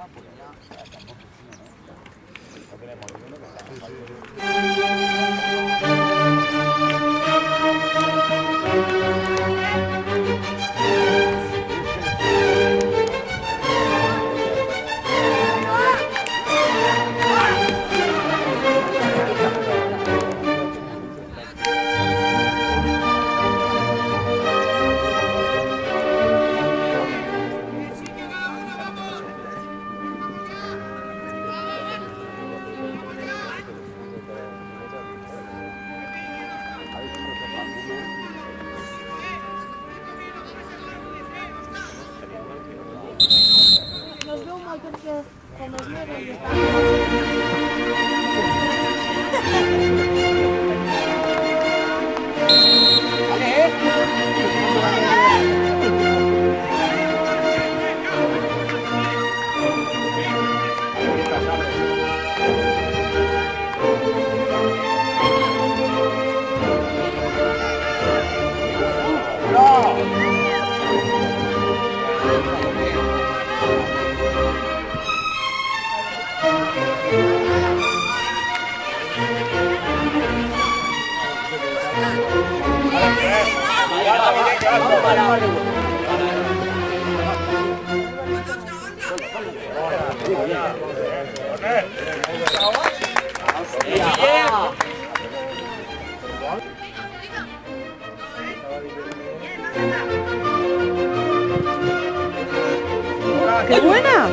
Nos veu mal perquè com es nega i està... ¡Qué buena!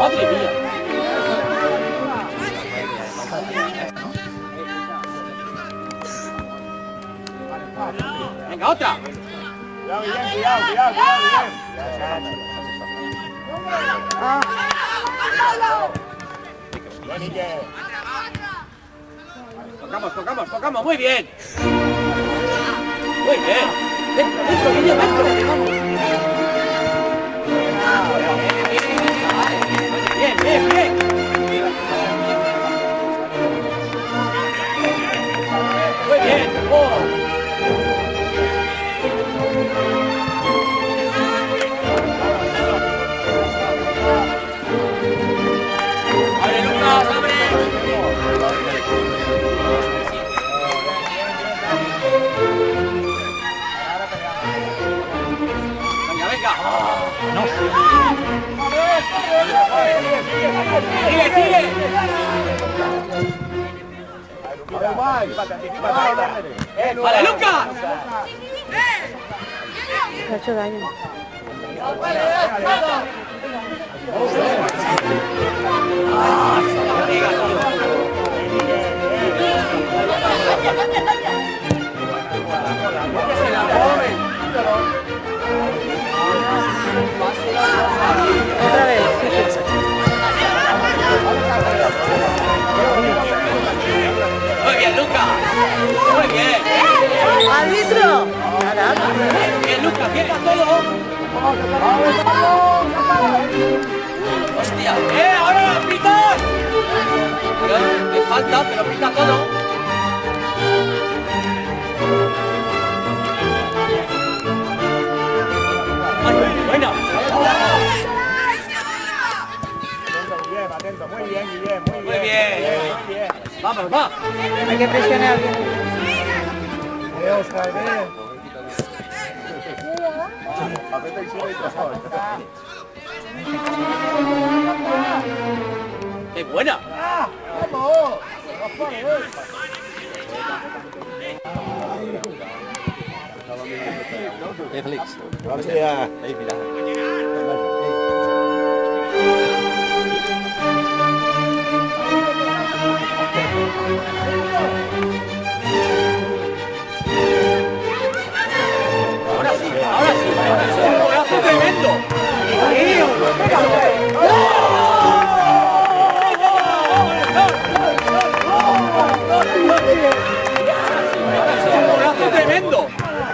¡Madre mía! ¡Venga, otra! Cuidado, cuidado. Tocamos, muy bien. Muy bien. Dentro, niño, dentro. Bien. Muy bien. ¡Abre, Lucas, abre! Venga. No. Sigue. ¡Vale, Lucas! Me ha hecho daño. Otra vez. Muy bien, Lucas. Muy bien. ¡Árbitro! Nada. Bien, Lucas, bien para todo. ¡Hostia! ¡Ahora pita! Me falta, pero pita todo. ¡Ay, buena! Atento, muy bien, Guillem, Muy bien. Vamos, va. Hay que presionar bien. Oscar, ¡Qué buena! ¡Vamos! Félix. Gracias. Ahí, mira.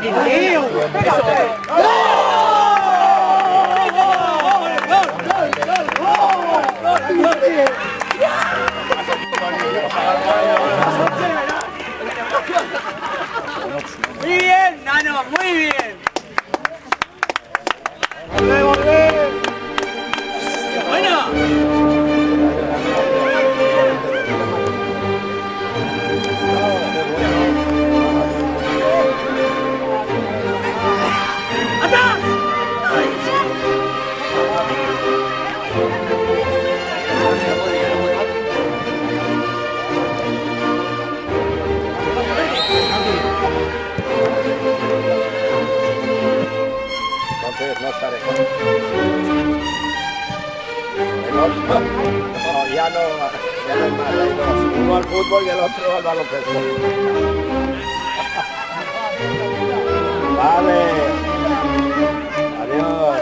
Muy bien, Nano, muy bien. Bueno. Entonces no estaré. El otro, no, ya no es más, hay dos. Uno al fútbol y el otro al baloncesto. Vale. Adiós.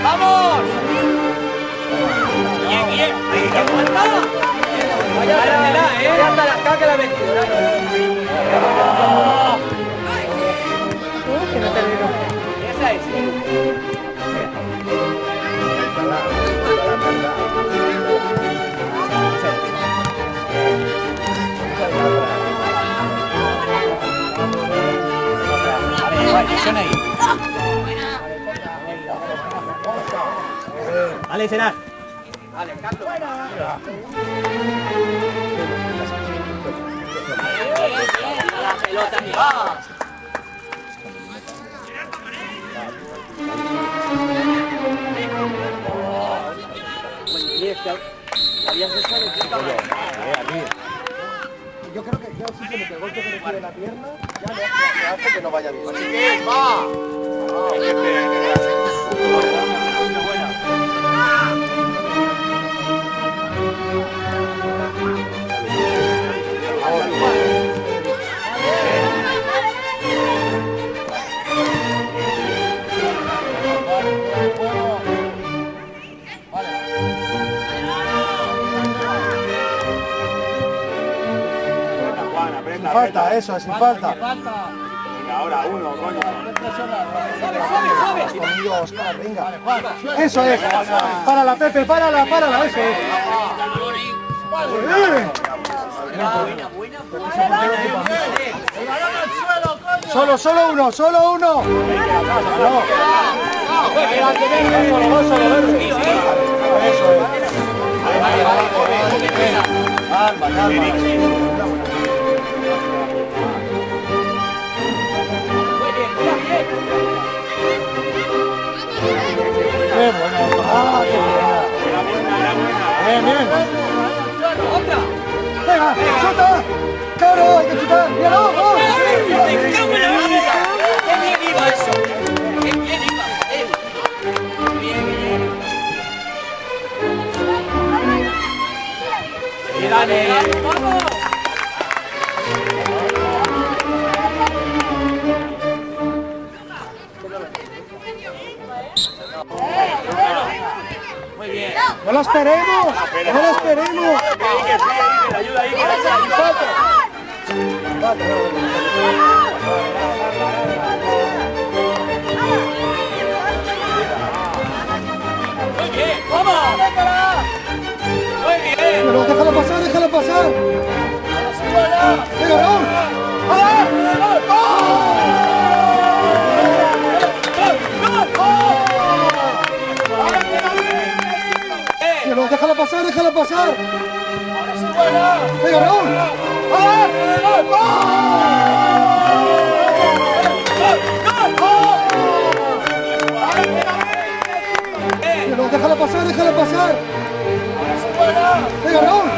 ¡Vamos! Bien, bien. Ahí que aguanta. Vaya hasta la caca que la ha metido. Que no te veo. Esa es. Vale, Será. Vale, Carlos. La pelota que va. Yo creo que ya simplemente el golpe que le pide la pierna ya le hace que no vaya bien. Así que va. Sin falta, eso, sin falta. Venga, ahora uno, coño. Conmigo, Oscar, venga. Eso es. Párala, Pepe, párala, eso es. Solo uno. No. Eso es. Calma. Qué bueno. Qué buena. Bien. ¡Otra! Venga, chuta. Claro, hay que chutar. Bien, vamos. ¡Me cago en la vida! ¡Qué bien iba eso! ¡Qué bien iba! Bien. Y dale. ¡Vamos! Muy bien. No lo esperemos. Ayuda ahí. Muy bien, vamos. Muy bien. Pero déjalo pasar. Venga, Raúl. Pero déjalo pasar. Venga, Raúl. Pero déjalo pasar. Venga, Raúl.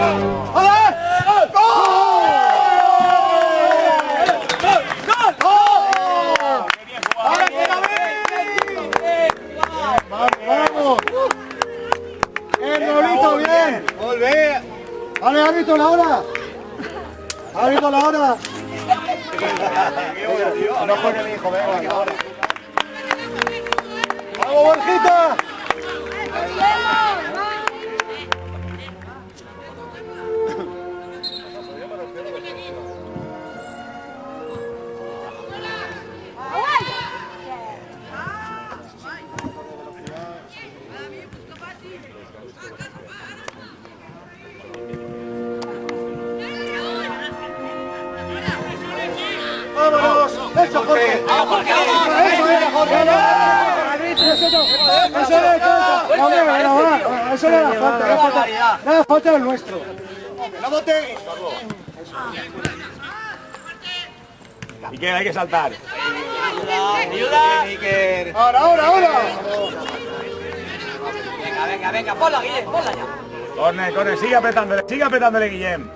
¡Vamos! árbitro, la hora. Árbitro, la hora. No juegue mi hijo, venga, la hora. ¡Vamos, Borjita! ¡Vámonos! ¡Eso, Jorge! ¡Vamos, Jorge! ¡Eso era, Jorge! ¡Eso era! ¡Eso era la falta! ¡Era falta del nuestro! ¡No bote! Iker, hay que saltar. ¡Ayuda! ¡Ahora! Venga, ponla, Guillem, ponla ya. Corner, sigue apretándole, Guillem.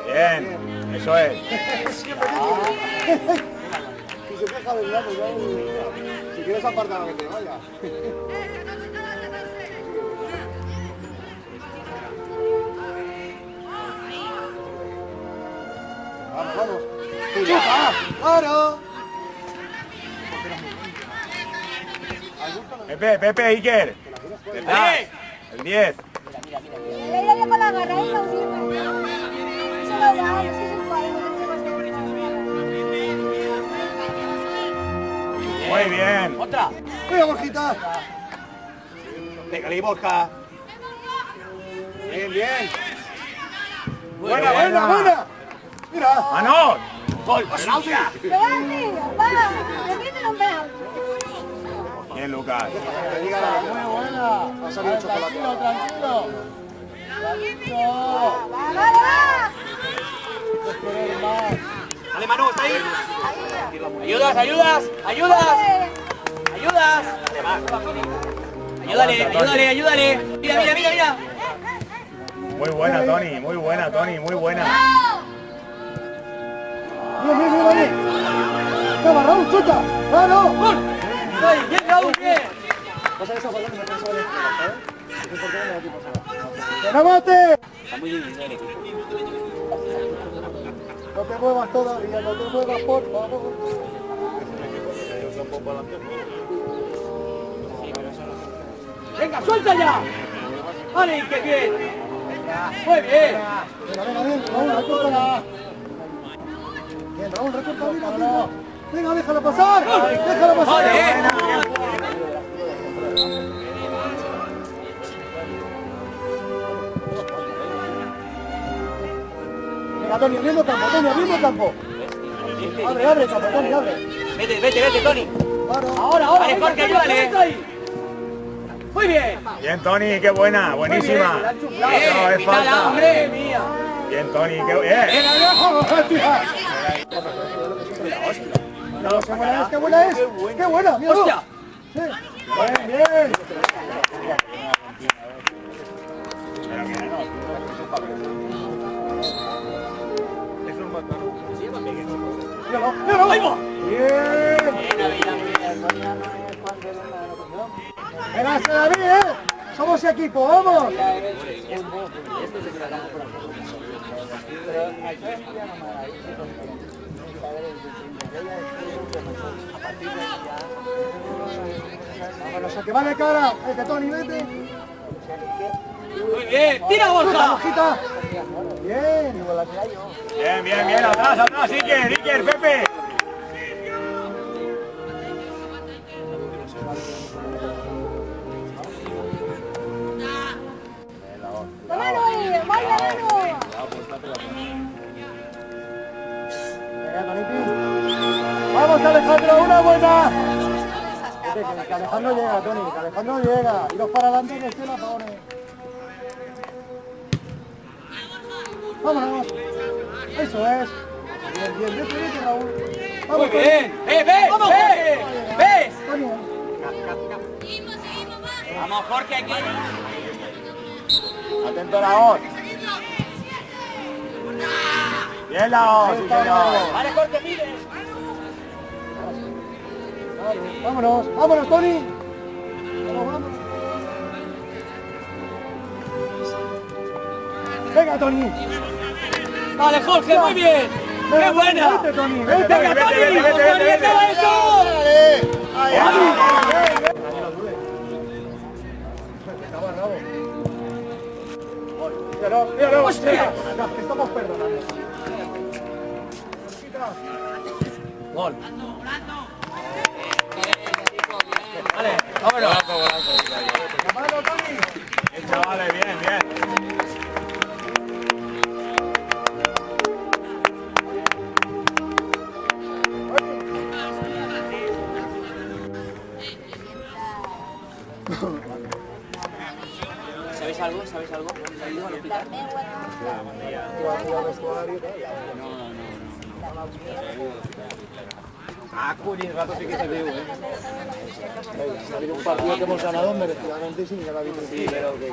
Bien, eso es. Si se deja de lado, si quieres apartar que te vaya. Vamos. ¡Claro! Pepe, Iker. Detrás. El 10. Mira con la garra, ahí no sirve. Eso lo da, eso es un Muy bien. Otra. ¡Mira, Borjita! Pégale, Borja. Bien. Buena. Mira. ¡Manos! Gol, penalti. ¡Penalti! ¡Va! ¡Repítelo un penalti! Bien, Lucas. Muy buena. Ha salido chocolate. Tranquilo. ¡Va! Dale, Manu, está ahí. Ayudas. Ayúdale. Mira. Muy buena, Tony. Muy buena. Bien. ¡Toma, Raúl, chuta! ¡Claro! Bien, Raúl, bien. Pasa esos balones, me pensaba de ¿eh? Es importante el equipo. ¡Que no mate! No te muevas todavía, no te muevas, por favor. Venga, suelta ya. Vale, qué bien. Muy bien. Venga, Raúl, recórtala. Bien, Raúl, recórtala. Venga, déjala pasar. Venga, Tony, abriendo campo. Abre, campo, Tony, abre. Vete, Tony. Claro. Ahora. Vale, Jorge, ayúdale. Muy bien. Bien, Tony, qué buena. Buenísima. No, es Quítala, falta. hombre, mía. Bien, Tony, qué bien. ¡Qué buena es! ¡Qué buena! ¡Míralo! Hostia. Sí. Bien. Míralo. Ahí va. Bien. Venga, David, somos equipo, vamos. Vámonos, a que va de cara. Vete, Tony, vete. Muy bien. Tira, Borja. Bajita. Bien. Bien. Atrás, Iker, Pepe. ¡Manu ahí! ¡Vaya, Manu! Vamos, Alejandro, una buena. Que Alejandro llega, Tony, que Alejandro llega. Iros para adelante que esté la pone. Vámonos. Eso es. Bien, vete, Raúl. Muy bien. ¡Vamos, Jorge! ¿Ves? Tony. Vamos, Jorge, aquí. Atento a la hoz. Bien la hoz, sí, señor. Vale, Jorge, mire. Vámonos, Tony. Vamos. Venga, Tony. Vale, Jorge, muy bien. ¡Qué buena! Vete, Tony, ¡Venga, vete. Tony! ¡Tony, acaba eso! Estaba bravo. Míralo, ¡Hostia! mira, que estamos perdonando. Gol. Vale, vámonos. Llamado, Tony. Bien, chavales, bien, bien. ¿Sabéis algo? ¿Sabéis algo? ¿Habéis ido al hospital? Ah, coño, el rato sí que se vio, Ha habido un partido que hemos ganado merecidamente sin ganar. Sí, pero que